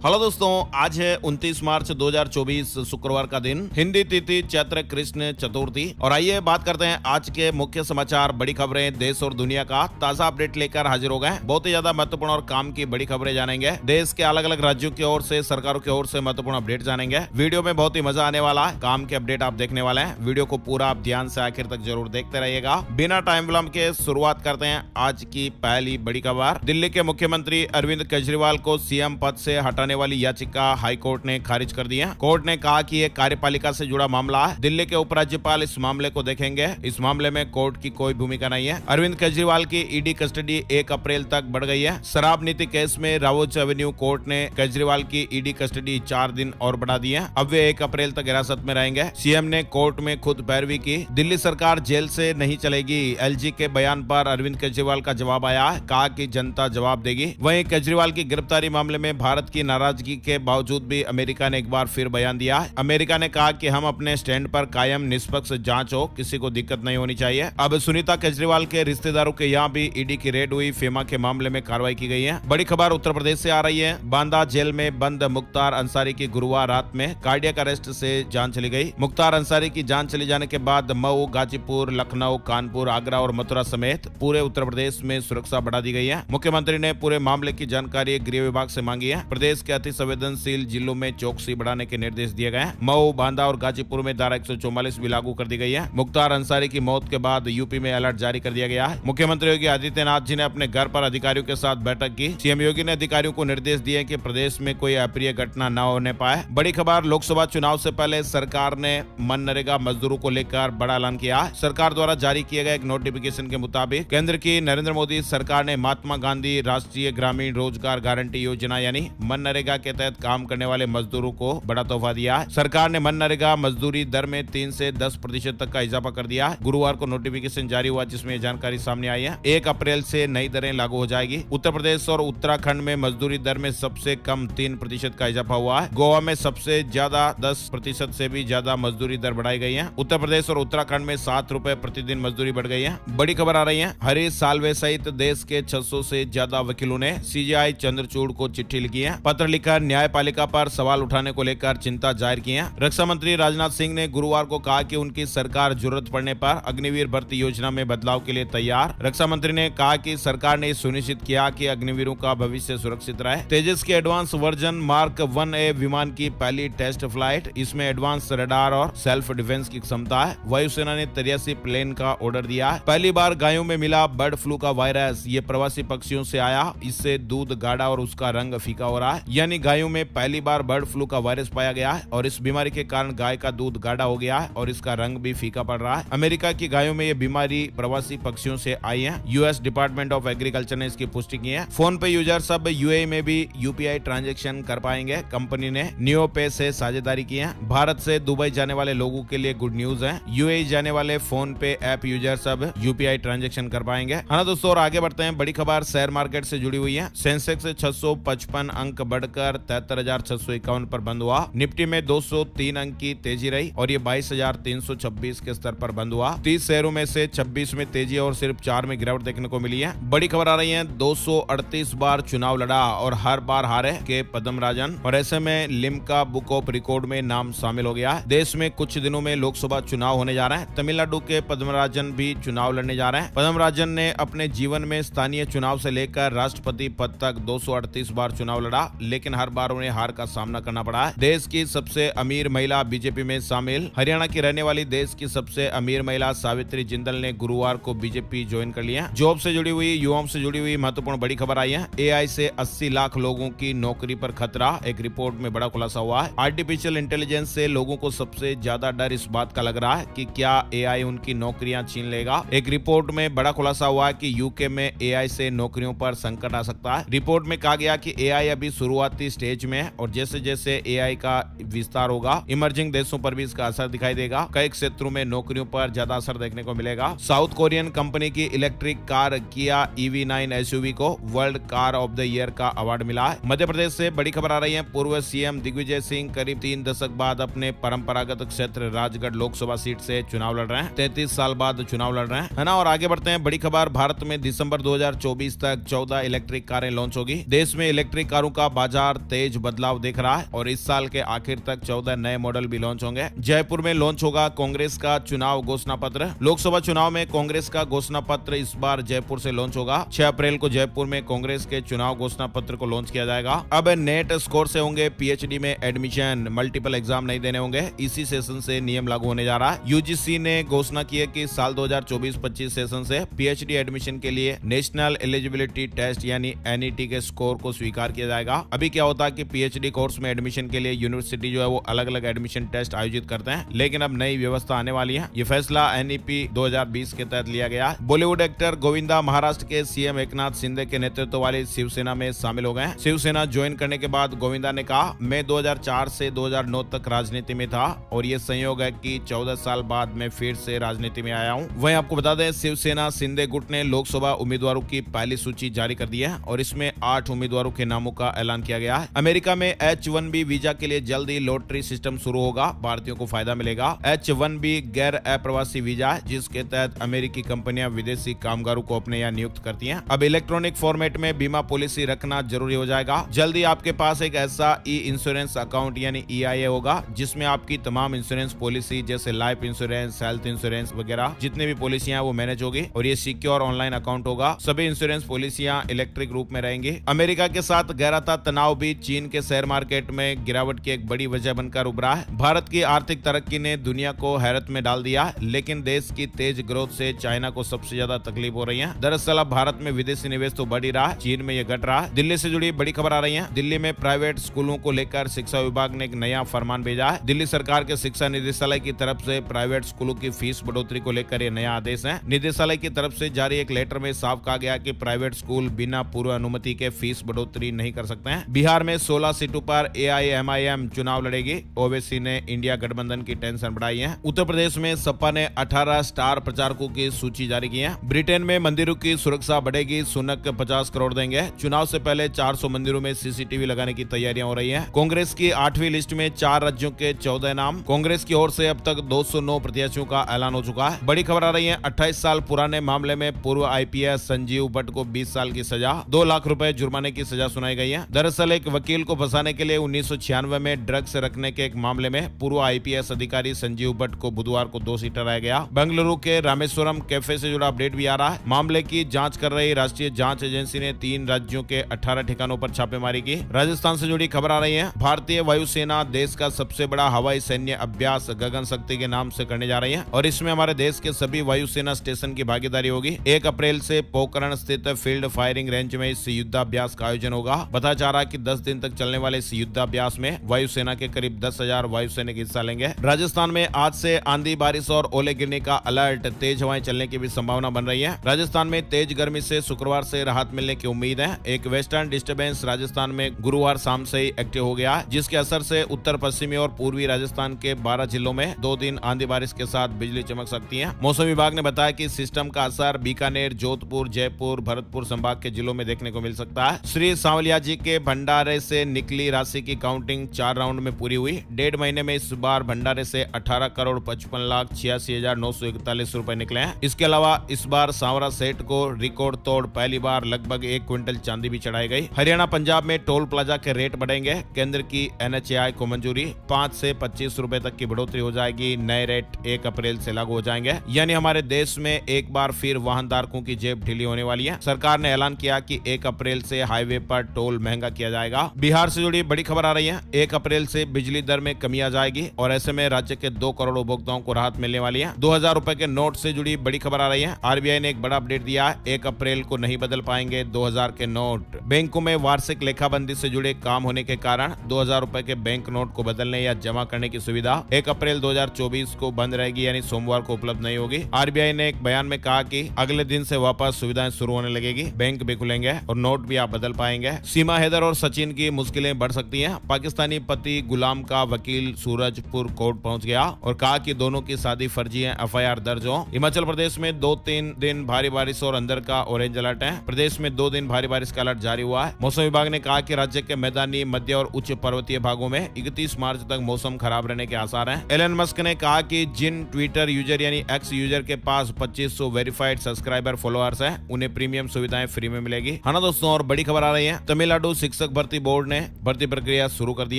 Hello दोस्तों, आज है 29 मार्च 2024 शुक्रवार का दिन, हिंदी तिथि चैत्र कृष्ण चतुर्थी। और आइए बात करते हैं आज के मुख्य समाचार, बड़ी खबरें देश और दुनिया का ताजा अपडेट लेकर हाजिर हो गए। बहुत ही ज्यादा महत्वपूर्ण और काम की बड़ी खबरें जानेंगे। देश के अलग अलग राज्यों की ओर से, सरकारों की ओर से महत्वपूर्ण अपडेट जानेंगे। वीडियो में बहुत ही मजा आने वाला है, काम के अपडेट आप देखने वाले हैं। वीडियो को पूरा आप ध्यान से आखिर तक जरूर देखते रहिएगा। बिना टाइम विलंब के शुरुआत करते हैं आज की पहली बड़ी खबर। दिल्ली के मुख्यमंत्री अरविंद केजरीवाल को सीएम पद से हटाने वाली याचिका हाई कोर्ट ने खारिज कर दी है। कोर्ट ने कहा कि यह कार्यपालिका से जुड़ा मामला है। दिल्ली के उपराज्यपाल इस मामले को देखेंगे। इस मामले में कोर्ट की कोई भूमिका नहीं है। अरविंद केजरीवाल की ईडी कस्टडी 1 अप्रैल तक बढ़ गई है। शराब नीति केस में रावोच एवेन्यू कोर्ट ने केजरीवाल की ईडी कस्टडी 4 दिन और बढ़ा दी है। अब वे 1 अप्रैल तक हिरासत में रहेंगे। सीएम ने कोर्ट में खुद पैरवी की। दिल्ली सरकार जेल से नहीं चलेगी, एलजी के बयान पर अरविंद केजरीवाल का जवाब आया, कहा कि जनता जवाब देगी। वहीं केजरीवाल की गिरफ्तारी मामले में भारत की नाराजगी के बावजूद भी अमेरिका ने एक बार फिर बयान दिया। अमेरिका ने कहा कि हम अपने स्टैंड पर कायम, निष्पक्ष जांच हो, किसी को दिक्कत नहीं होनी चाहिए। अब सुनीता केजरीवाल के रिश्तेदारों के यहाँ भी ईडी की रेड हुई। फेमा के मामले में कार्रवाई की गई है। बड़ी खबर उत्तर प्रदेश से आ रही है। बांदा जेल में बंद मुख्तार अंसारी की गुरुवार रात में कार्डियक अरेस्ट से जान चली गई। मुख्तार अंसारी की जान चली जाने के बाद मऊ, गाजीपुर, लखनऊ, कानपुर, आगरा और मथुरा समेत पूरे उत्तर प्रदेश में सुरक्षा बढ़ा दी गई है। मुख्यमंत्री ने पूरे मामले की जानकारी गृह विभाग से मांगी है। प्रदेश के अति संवेदनशील जिलों में चौकसी बढ़ाने के निर्देश दिए गए हैं। मऊ, बांदा और गाजीपुर में धारा 144 भी लागू कर दी गई है। मुख्तार अंसारी की मौत के बाद यूपी में अलर्ट जारी कर दिया गया है। मुख्यमंत्री योगी आदित्यनाथ जी ने अपने घर पर अधिकारियों के साथ बैठक की। सीएम योगी ने अधिकारियों को निर्देश दिए कि प्रदेश में कोई अप्रिय घटना न होने पाए। बड़ी खबर, लोकसभा चुनाव से पहले सरकार ने मनरेगा मजदूरों को लेकर बड़ा ऐलान किया। सरकार द्वारा जारी किए गए एक नोटिफिकेशन के मुताबिक केंद्र की नरेंद्र मोदी सरकार ने महात्मा गांधी राष्ट्रीय ग्रामीण रोजगार गारंटी योजना यानी मनरेगा के तहत काम करने वाले मजदूरों को बड़ा तोहफा दिया है। सरकार ने मनरेगा मजदूरी दर में 3 से 10% तक का इजाफा कर दिया है। गुरुवार को नोटिफिकेशन जारी हुआ, जिसमें जानकारी सामने आई है। 1 अप्रैल से नई दरें लागू हो जाएगी। उत्तर प्रदेश और उत्तराखंड में मजदूरी दर में सबसे कम 3% का इजाफा हुआ है। गोवा में सबसे ज्यादा 10% से भी ज्यादा मजदूरी दर बढ़ाई गई है। उत्तर प्रदेश और उत्तराखंड में 7 रुपए प्रतिदिन मजदूरी बढ़ गई है। बड़ी खबर आ रही है। हरीश साल्वे सहित देश के 600 से ज्यादा वकीलों ने सीजेआई चंद्रचूड़ को चिट्ठी लिखी है। पत्र लिखकर न्यायपालिका पर सवाल उठाने को लेकर चिंता जाहिर की है। रक्षा मंत्री राजनाथ सिंह ने गुरुवार को कहा कि उनकी सरकार जरूरत पड़ने पर अग्निवीर भर्ती योजना में बदलाव के लिए तैयार। रक्षा मंत्री ने कहा कि सरकार ने सुनिश्चित किया कि अग्निवीरों का भविष्य सुरक्षित रहे। तेजस के एडवांस वर्जन मार्क 1A विमान की पहली टेस्ट फ्लाइट। इसमें एडवांस रडार और सेल्फ डिफेंस की क्षमता है। वायुसेना ने 83 प्लेन का ऑर्डर दिया है। पहली बार गायों में मिला बर्ड फ्लू का वायरस। ये प्रवासी पक्षियों से आया। इससे दूध गाढ़ा और उसका रंग फीका हो रहा है। यानी गायों में पहली बार बर्ड फ्लू का वायरस पाया गया है और इस बीमारी के कारण गाय का दूध गाढ़ा हो गया है और इसका रंग भी फीका पड़ रहा है। अमेरिका की गायों में ये बीमारी प्रवासी पक्षियों से आई है। यूएस डिपार्टमेंट ऑफ एग्रीकल्चर ने इसकी पुष्टि की है। फोन पे यूजर सब यूएई में भी यूपीआई ट्रांजैक्शन कर पाएंगे। कंपनी ने नियो पे से साझेदारी की है। भारत से दुबई जाने वाले लोगों के लिए गुड न्यूज है। यूएई जाने वाले फोन पे ऐप यूजर सब यूपीआई ट्रांजैक्शन कर पाएंगे। है ना दोस्तों, और आगे बढ़ते हैं। बड़ी खबर शेयर मार्केट से जुड़ी हुई है। सेंसेक्स 655 अंक बढ़कर 73,651 पर बंद हुआ। निफ्टी में 203 अंक की तेजी रही और ये 22,326 के स्तर पर बंद हुआ। 30 शेयरों में से 26 में तेजी और सिर्फ 4 में गिरावट देखने को मिली है। बड़ी खबर आ रही है। 238 बार चुनाव लड़ा और हर बार हारे के पद्मराजन, और ऐसे में लिम्का बुक ऑफ रिकॉर्ड में नाम शामिल हो गया है। देश में कुछ दिनों में लोकसभा चुनाव होने जा रहे हैं। तमिलनाडु के पद्मराजन भी चुनाव लड़ने जा रहे हैं। पद्मराजन ने अपने जीवन में स्थानीय चुनाव से लेकर राष्ट्रपति पद तक 238 बार चुनाव लड़ा, लेकिन हर बार उन्हें हार का सामना करना पड़ा है। देश की सबसे अमीर महिला बीजेपी में शामिल। हरियाणा की रहने वाली देश की सबसे अमीर महिला सावित्री जिंदल ने गुरुवार को बीजेपी ज्वाइन कर लिया। जॉब से जुड़ी हुई, युवाओं से जुड़ी हुई महत्वपूर्ण बड़ी खबर आई है। एआई से 80 लाख लोगों की नौकरी पर खतरा। एक रिपोर्ट में बड़ा खुलासा हुआ है। आर्टिफिशियल इंटेलिजेंस से लोगों को सबसे ज्यादा डर इस बात का लग रहा है कि क्या एआई उनकी नौकरियां छीन लेगा। एक रिपोर्ट में बड़ा खुलासा हुआ है कि यूके में एआई से नौकरियों पर संकट आ सकता है। रिपोर्ट में कहा गया कि एआई अभी शुरुआती स्टेज में है और जैसे जैसे एआई का विस्तार होगा, इमर्जिंग देशों पर भी इसका असर दिखाई देगा। कई क्षेत्रों में नौकरियों पर ज्यादा असर देखने को मिलेगा। साउथ कोरियन कंपनी की इलेक्ट्रिक कार किया EV9 एसयूवी को world car of the year का अवार्ड मिला है। मध्य प्रदेश से बड़ी खबर आ रही है। पूर्व सीएम दिग्विजय सिंह करीब 3 दशक बाद अपने परंपरागत क्षेत्र राजगढ़ लोकसभा सीट से चुनाव लड़ रहे हैं। 33 साल बाद चुनाव लड़ रहे हैं, है ना। और आगे बढ़ते हैं। बड़ी खबर, भारत में दिसंबर 2024 तक 14 इलेक्ट्रिक कारें लॉन्च होगी। देश में इलेक्ट्रिक कारों का बाजार बाजार तेज बदलाव देख रहा है और इस साल के आखिर तक 14 नए मॉडल भी लॉन्च होंगे। जयपुर में लॉन्च होगा कांग्रेस का चुनाव घोषणा पत्र। लोकसभा चुनाव में कांग्रेस का घोषणा पत्र इस बार जयपुर से लॉन्च होगा। 6 अप्रैल को जयपुर में कांग्रेस के चुनाव घोषणा पत्र को लॉन्च किया जाएगा। अब नेट स्कोर से होंगे पीएचडी में एडमिशन, मल्टीपल एग्जाम नहीं देने होंगे। इसी सेशन से नियम लागू होने जा रहा है। यूजीसी ने घोषणा की है कि साल 2024-25 सेशन से पीएचडी एडमिशन के लिए नेशनल एलिजिबिलिटी टेस्ट यानी एनईटी के स्कोर को स्वीकार किया जाएगा। अभी क्या होता है कि पीएचडी कोर्स में एडमिशन के लिए यूनिवर्सिटी जो है वो अलग अलग एडमिशन टेस्ट आयोजित करते हैं, लेकिन अब नई व्यवस्था आने वाली है। ये फैसला एनईपी 2020 के तहत लिया गया है। बॉलीवुड एक्टर गोविंदा महाराष्ट्र के सीएम एकनाथ शिंदे के नेतृत्व वाली शिवसेना में शामिल हो गए। शिवसेना ज्वाइन करने के बाद गोविंदा ने कहा, मैं 2004 से 2009 तक राजनीति में था और ये संयोग है कि 14 साल बाद मैं फिर से राजनीति में आया हूँ। वहीं आपको बता दें, शिवसेना शिंदे गुट ने लोकसभा उम्मीदवारों की पहली सूची जारी कर दी है और इसमें 8 उम्मीदवारों के नामों का ऐलान किया गया है। अमेरिका में H-1B वीजा के लिए जल्द ही लॉटरी सिस्टम शुरू होगा। भारतीयों को फायदा मिलेगा। H-1B गैर अप्रवासी वीजा है जिसके तहत अमेरिकी कंपनियां विदेशी कामगारों को अपने यहाँ नियुक्त करती हैं। अब इलेक्ट्रॉनिक फॉर्मेट में बीमा पॉलिसी रखना जरूरी हो जाएगा। जल्दी आपके पास एक ऐसा ई इंश्योरेंस अकाउंट यानी EIA होगा जिसमें आपकी तमाम इंश्योरेंस पॉलिसी जैसे लाइफ इंश्योरेंस, हेल्थ इंश्योरेंस वगैरह जितने भी पॉलिसियां वो मैनेज होगी और ये सिक्योर ऑनलाइन अकाउंट होगा। सभी इंश्योरेंस पॉलिसियां इलेक्ट्रिक रूप में रहेंगी। अमेरिका के साथ गहराता तनाव भी चीन के शेयर मार्केट में गिरावट की एक बड़ी वजह बनकर उभरा है। भारत की आर्थिक तरक्की ने दुनिया को हैरत में डाल दिया, लेकिन देश की तेज ग्रोथ से चाइना को सबसे ज्यादा तकलीफ हो रही है। दरअसल अब भारत में विदेशी निवेश तो बढ़ ही रहा है, चीन में ये घट रहा है। दिल्ली से जुड़ी बड़ी खबर आ रही है। दिल्ली में प्राइवेट स्कूलों को लेकर शिक्षा विभाग ने एक नया फरमान भेजा है। दिल्ली सरकार के शिक्षा निदेशालय की तरफ से प्राइवेट स्कूलों की फीस बढ़ोतरी को लेकर ये नया आदेश है। निदेशालय की तरफ से जारी एक लेटर में साफ कहा गया कि प्राइवेट स्कूल बिना पूर्व अनुमति के फीस बढ़ोतरी नहीं कर सकते हैं। बिहार में 16 सीटों पर AIMIM चुनाव लड़ेगी। ओवैसी ने इंडिया गठबंधन की टेंशन बढ़ाई है। उत्तर प्रदेश में सपा ने 18 स्टार प्रचारकों की सूची जारी की है। ब्रिटेन में मंदिरों की सुरक्षा बढ़ेगी, सुनक 50 करोड़ देंगे। चुनाव से पहले 400 मंदिरों में CCTV लगाने की तैयारियां हो रही है। कांग्रेस की 8वीं लिस्ट में 4 राज्यों के 14 नाम। कांग्रेस की ओर से अब तक 209 प्रत्याशियों का ऐलान हो चुका है। बड़ी खबर आ रही है। 28 साल पुराने मामले में पूर्व IPS संजीव भट्ट को 20 साल की सजा, 2 लाख रुपए जुर्माने की सजा सुनाई गई है। दरअसल एक वकील को फंसाने के लिए 1996 में ड्रग्स रखने के एक मामले में पूर्व IPS अधिकारी संजीव भट्ट को बुधवार को दोषी ठहराया गया। बेंगलुरु के रामेश्वरम कैफे से जुड़ा अपडेट भी आ रहा है। मामले की जांच कर रही राष्ट्रीय जांच एजेंसी ने 3 राज्यों के 18 ठिकानों पर छापेमारी की। राजस्थान से जुड़ी खबर आ रही है। भारतीय वायुसेना देश का सबसे बड़ा हवाई सैन्य अभ्यास गगन शक्ति के नाम से करने जा रही है और इसमें हमारे देश के सभी वायुसेना स्टेशन की भागीदारी होगी। 1 अप्रैल से पोखरण स्थित फील्ड फायरिंग रेंज में इस युद्धाभ्यास का आयोजन होगा। बताया जा रहा है कि 10 दिन तक चलने वाले इस युद्धाभ्यास में वायुसेना के करीब 10,000 वायुसैनिक हिस्सा लेंगे। राजस्थान में आज से आंधी, बारिश और ओले गिरने का अलर्ट, तेज हवाएं चलने की भी संभावना बन रही है। राजस्थान में तेज गर्मी से शुक्रवार से राहत मिलने की उम्मीद है। एक वेस्टर्न डिस्टर्बेंस राजस्थान में गुरुवार शाम से ही एक्टिव हो गया है, जिसके असर से उत्तर पश्चिमी और पूर्वी राजस्थान के 12 जिलों में 2 दिन आंधी बारिश के साथ बिजली चमक सकती है। मौसम विभाग ने बताया कि सिस्टम का असर बीकानेर, जोधपुर, जयपुर, भरतपुर संभाग के जिलों में देखने को मिल सकता है। श्री सांवलिया जी के भंडारे से निकली राशि की काउंटिंग 4 राउंड में पूरी हुई। 1.5 महीने में इस बार भंडारे से 18,55,86,941 रुपए निकले हैं। इसके अलावा इस बार सांवरा सेठ को रिकॉर्ड तोड़ पहली बार लगभग 1 क्विंटल चांदी भी चढ़ाई गई। हरियाणा, पंजाब में टोल प्लाजा के रेट बढ़ेंगे। केंद्र की NHAI को मंजूरी, 5 से 25 रुपए तक की बढ़ोतरी हो जाएगी। नए रेट 1 अप्रैल से लागू हो जाएंगे। यानी हमारे देश में एक बार फिर वाहन धारकों की जेब ढीली होने वाली है। सरकार ने ऐलान किया कि 1 अप्रैल से हाईवे पर टोल महंगा किया जाएगा। बिहार से जुड़ी बड़ी खबर आ रही है। 1 अप्रैल से बिजली दर में कमी आ जाएगी और ऐसे में राज्य के 2 करोड़ उपभोक्ताओं को राहत मिलने वाली है। 2000 रुपए के नोट से जुड़ी बड़ी खबर आ रही है। RBI ने एक बड़ा अपडेट दिया है। 1 अप्रैल को नहीं बदल पाएंगे 2000 के नोट। बैंकों में वार्षिक लेखाबंदी से जुड़े काम होने के कारण 2000 रुपए के बैंक नोट को बदलने या जमा करने की सुविधा 1 अप्रैल 2024 को बंद रहेगी, यानी सोमवार को उपलब्ध नहीं होगी। RBI ने एक बयान में कहा कि अगले दिन से वापस सुविधाएं शुरू होने लगेगी, बैंक भी खुलेंगे और नोट भी आप बदल पाएंगे। सीमा हैदर और सचिन की मुश्किलें बढ़ सकती हैं। पाकिस्तानी पति गुलाम का वकील सूरजपुर कोर्ट पहुंच गया और कहा कि दोनों की शादी फर्जी है, FIR दर्ज हो। हिमाचल प्रदेश में 2-3 दिन भारी बारिश और अंदर का ऑरेंज अलर्ट है। प्रदेश में 2 दिन भारी बारिश का अलर्ट जारी हुआ है। मौसम विभाग ने कहा कि राज्य के मैदानी, मध्य और उच्च पर्वतीय भागों में 31 मार्च तक मौसम खराब रहने के आसार हैं। एलन मस्क ने कहा कि जिन ट्विटर यूजर यानी X यूजर के पास 2500 वेरीफाइड सब्सक्राइबर फॉलोअर्स हैं, उन्हें प्रीमियम सुविधाएं फ्री में मिलेगी। हाँ ना दोस्तों, और बड़ी खबर आ रही है। तमिलनाडु शिक्षक शिक्षक भर्ती बोर्ड ने भर्ती प्रक्रिया शुरू कर दी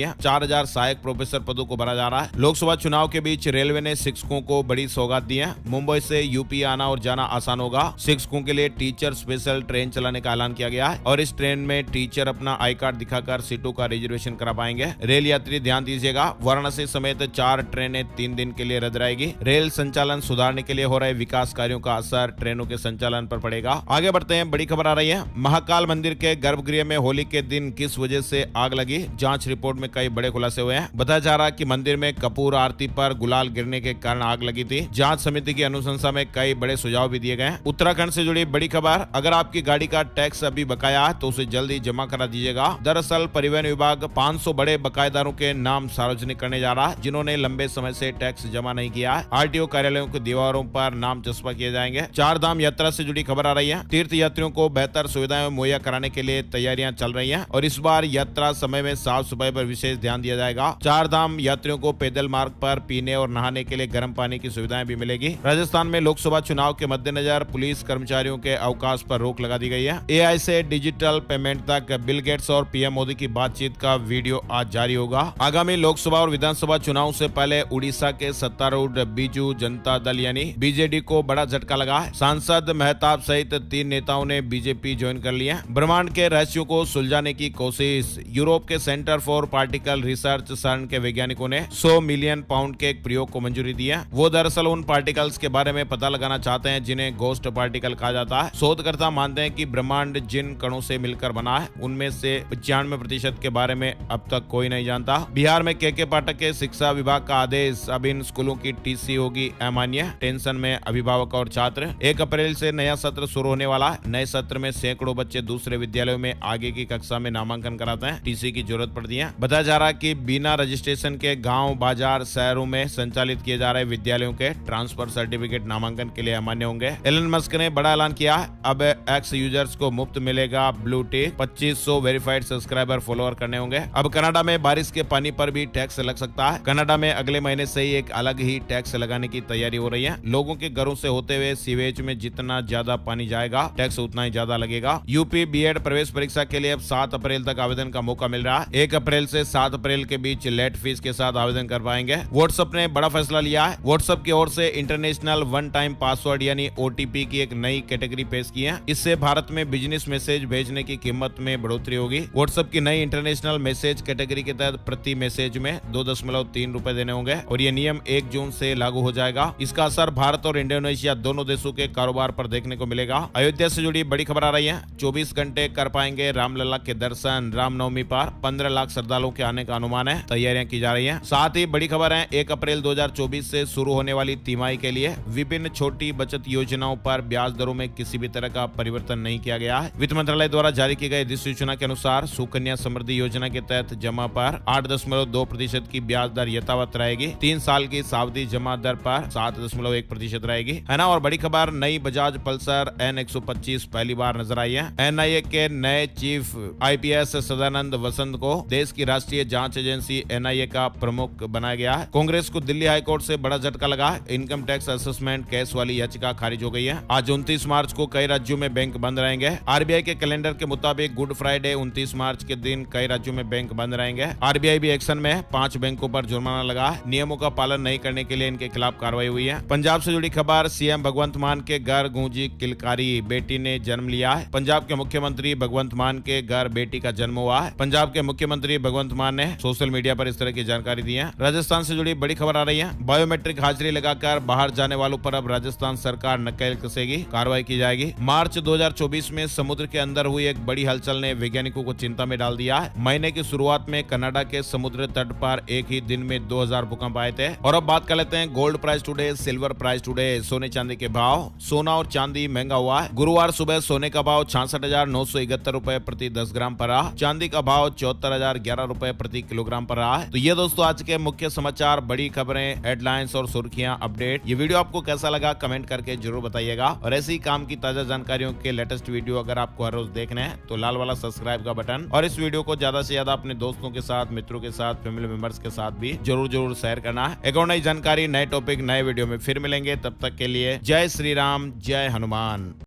है। 4000 सहायक प्रोफेसर पदों को भरा जा रहा है। लोकसभा चुनाव के बीच रेलवे ने शिक्षकों को बड़ी सौगात दी है। मुंबई से यूपी आना और जाना आसान होगा। शिक्षकों के लिए टीचर स्पेशल ट्रेन चलाने का ऐलान किया गया है और इस ट्रेन में टीचर अपना आई कार्ड दिखाकर सीटों का रिजर्वेशन करा पाएंगे। रेल यात्री ध्यान दीजिएगा, वाराणसी समेत 4 ट्रेनें 3 दिन के लिए रद्द रहेगी। रेल संचालन सुधारने के लिए हो रहे विकास कार्यों का असर ट्रेनों के संचालन पर पड़ेगा। आगे बढ़ते हैं, बड़ी खबर आ रही है। महाकाल मंदिर के गर्भगृह में होली के दिन किस वजह से आग लगी, जांच रिपोर्ट में कई बड़े खुलासे हुए हैं। बताया जा रहा है कि मंदिर में कपूर आरती पर गुलाल गिरने के कारण आग लगी थी। जांच समिति की अनुशंसा में कई बड़े सुझाव भी दिए गए हैं। उत्तराखंड से जुड़ी बड़ी खबर, अगर आपकी गाड़ी का टैक्स अभी बकाया है तो उसे जल्दी जमा करा दीजिएगा। दरअसल परिवहन विभाग 500 बड़े बकायेदारों के नाम सार्वजनिक करने जा रहा है जिन्होंने लंबे समय से टैक्स जमा नहीं किया है। आरटीओ कार्यालयों की दीवारों पर नाम चस्पा किए जाएंगे। 4 धाम यात्रा से जुड़ी खबर आ रही है। तीर्थ यात्रियों को बेहतर सुविधाएं मुहैया कराने के लिए तैयारियां चल रही हैं और इस बार यात्रा समय में साफ सफाई पर विशेष ध्यान दिया जाएगा। 4 धाम यात्रियों को पैदल मार्ग पर पीने और नहाने के लिए गर्म पानी की सुविधाएं भी मिलेगी। राजस्थान में लोकसभा चुनाव के मद्देनजर पुलिस कर्मचारियों के अवकाश पर रोक लगा दी गई है। एआई से डिजिटल पेमेंट तक बिल गेट्स और पीएम मोदी की बातचीत का वीडियो आज जारी होगा। आगामी लोकसभा और विधानसभा चुनाव से पहले उड़ीसा के सत्तारूढ़ बीजू जनता दल यानी बीजेडी को बड़ा झटका लगा है। सांसद मेहताब सहित 3 नेताओं ने बीजेपी ज्वाइन कर लिया। ब्रह्मांड के रहस्यों को सुलझाने की कोशिश, यूरोप के सेंटर फॉर पार्टिकल रिसर्च सर्न के वैज्ञानिकों ने 100 मिलियन पाउंड के एक प्रयोग को मंजूरी दी है। वो दरअसल उन पार्टिकल्स के बारे में पता लगाना चाहते हैं जिन्हें गोस्ट पार्टिकल कहा जाता है। शोधकर्ता मानते हैं कि ब्रह्मांड जिन कणों से मिलकर बना है उनमें से 95% के बारे में अब तक कोई नहीं जानता। बिहार में के पाठक के शिक्षा विभाग का आदेश, अब इन स्कूलों की टीसी होगी अमान्य। टेंशन में अभिभावक और छात्र। 1 अप्रैल से नया सत्र शुरू होने वाला है। नए सत्र में सैकड़ों बच्चे दूसरे विद्यालयों में आगे की कक्षा में नामांकन कराते हैं। टीसी की जरूरत पड़ती है। बताया जा रहा है कि बिना रजिस्ट्रेशन के गांव, बाजार, शहरों में संचालित किए जा रहे विद्यालयों के ट्रांसफर सर्टिफिकेट नामांकन के लिए अमान्य होंगे। एलन मस्क ने बड़ा ऐलान किया है, अब एक्स यूजर्स को मुफ्त मिलेगा blue tick. 2500 verified subscriber follower करने होंगे। अब कनाडा में बारिश के पानी पर भी टैक्स लग सकता है। कनाडा में अगले महीने से ही एक अलग ही टैक्स लगाने की तैयारी हो रही है। लोगों के घरों से होते हुए सीवेज में जितना ज्यादा पानी जाएगा टैक्स उतना ही ज्यादा लगेगा। यूपी बीएड प्रवेश परीक्षा के लिए अब 7 अप्रैल तक आवेदन का मौका मिल रहा है। 1 अप्रैल से 7 अप्रैल के बीच लेट फीस के साथ आवेदन कर पाएंगे। व्हाट्सएप ने बड़ा फैसला लिया है। व्हाट्सएप की ओर से इंटरनेशनल वन टाइम पासवर्ड यानी ओटीपी की एक नई कैटेगरी पेश की है। इससे भारत में बिजनेस मैसेज भेजने की कीमत में बढ़ोतरी होगी। व्हाट्सएप की नई इंटरनेशनल मैसेज कैटेगरी के तहत प्रति मैसेज में 2.3 रुपए देने होंगे और ये नियम 1 जून से लागू हो जाएगा। इसका असर भारत और इंडोनेशिया दोनों देशों के कारोबार पर देखने को मिलेगा। अयोध्या से जुड़ी बड़ी खबर आ रही है। 24 घंटे कर पाएंगे रामलला के दर्शन। रामनवमी पर 15 लाख श्रद्धालुओं के आने का अनुमान है। तैयारियां की जा रही हैं। साथ ही बड़ी खबर है, 1 अप्रैल 2024 से शुरू होने वाली तिमाही के लिए विभिन्न छोटी बचत योजनाओं पर ब्याज दरों में किसी भी तरह का परिवर्तन नहीं किया गया है। वित्त मंत्रालय द्वारा जारी की गई अधिसूचना के अनुसार सुकन्या समृद्धि योजना के तहत जमा पर 8.2% की ब्याज दर यथावत रहेगी। 3 साल की सावधि जमा दर पर 7.1% रहेगी, है ना। और बड़ी खबर, नई बजाज पल्सर N125 पहली बार नजर आई है। एनआईए के नए चीफ आईपीएस सदानंद वसंत को देश की राष्ट्रीय जांच एजेंसी एनआईए का प्रमुख बनाया गया है। कांग्रेस को दिल्ली हाईकोर्ट से बड़ा झटका लगा। इनकम टैक्स असेसमेंट केस वाली याचिका खारिज हो गई है। आज 29 मार्च को कई राज्यों में बैंक बंद रहेंगे। आरबीआई के कैलेंडर के मुताबिक गुड फ्राइडे 29 मार्च के दिन कई राज्यों में बैंक बंद रहेंगे। आरबीआई भी एक्शन में है। 5 बैंकों पर जुर्माना लगा। नियमों का पालन नहीं करने के लिए इनके खिलाफ कार्रवाई हुई है। पंजाब से जुड़ी खबर, सीएम भगवंत मान के घर गूंजी किलकारी, बेटी ने जन्म लिया है। पंजाब के मुख्यमंत्री भगवंत मान के घर बेटी का जन्म हुआ है। पंजाब के मुख्यमंत्री भगवंत मान ने सोशल मीडिया पर इस तरह की जानकारी दी है। राजस्थान से जुड़ी बड़ी खबर आ रही है। बायोमेट्रिक हाजिरी लगाकर बाहर जाने वालों पर अब राजस्थान सरकार नकेल कसेगी, कार्रवाई की जाएगी। मार्च 2024 में समुद्र के अंदर हुई एक बड़ी हलचल ने वैज्ञानिकों को चिंता में डाल दिया है। महीने की शुरुआत में कनाडा के समुद्र तट पर एक ही दिन में 2000 भूकंप आए थे। और अब बात कर लेते हैं gold price today, silver price today, सोने चांदी के भाव। सोना और चांदी महंगा हुआ है। गुरुवार सुबह सोने का भाव 66,971 रुपए प्रति 10 ग्राम पर रहा। चांदी का भाव 74,011 रुपए प्रति किलोग्राम पर रहा है। तो ये दोस्तों आज के मुख्य समाचार, बड़ी खबरें, हेडलाइंस और सुर्खियां, अपडेट। ये वीडियो आपको कैसा लगा कमेंट करके जरूर बताइएगा। और ऐसे ही काम की ताजा जानकारियों के लेटेस्ट वीडियो अगर आपको हर रोज देखने हैं तो लाल वाला सब्सक्राइब का बटन और इस वीडियो को ज्यादा से ज्यादा अपने दोस्तों के साथ, मित्रों के साथ, फैमिली मेंबर्स के साथ भी जरूर शेयर करना है। एक और नई जानकारी, नए टॉपिक, नए वीडियो में फिर मिलेंगे। तब तक के लिए जय श्री राम, जय हनुमान।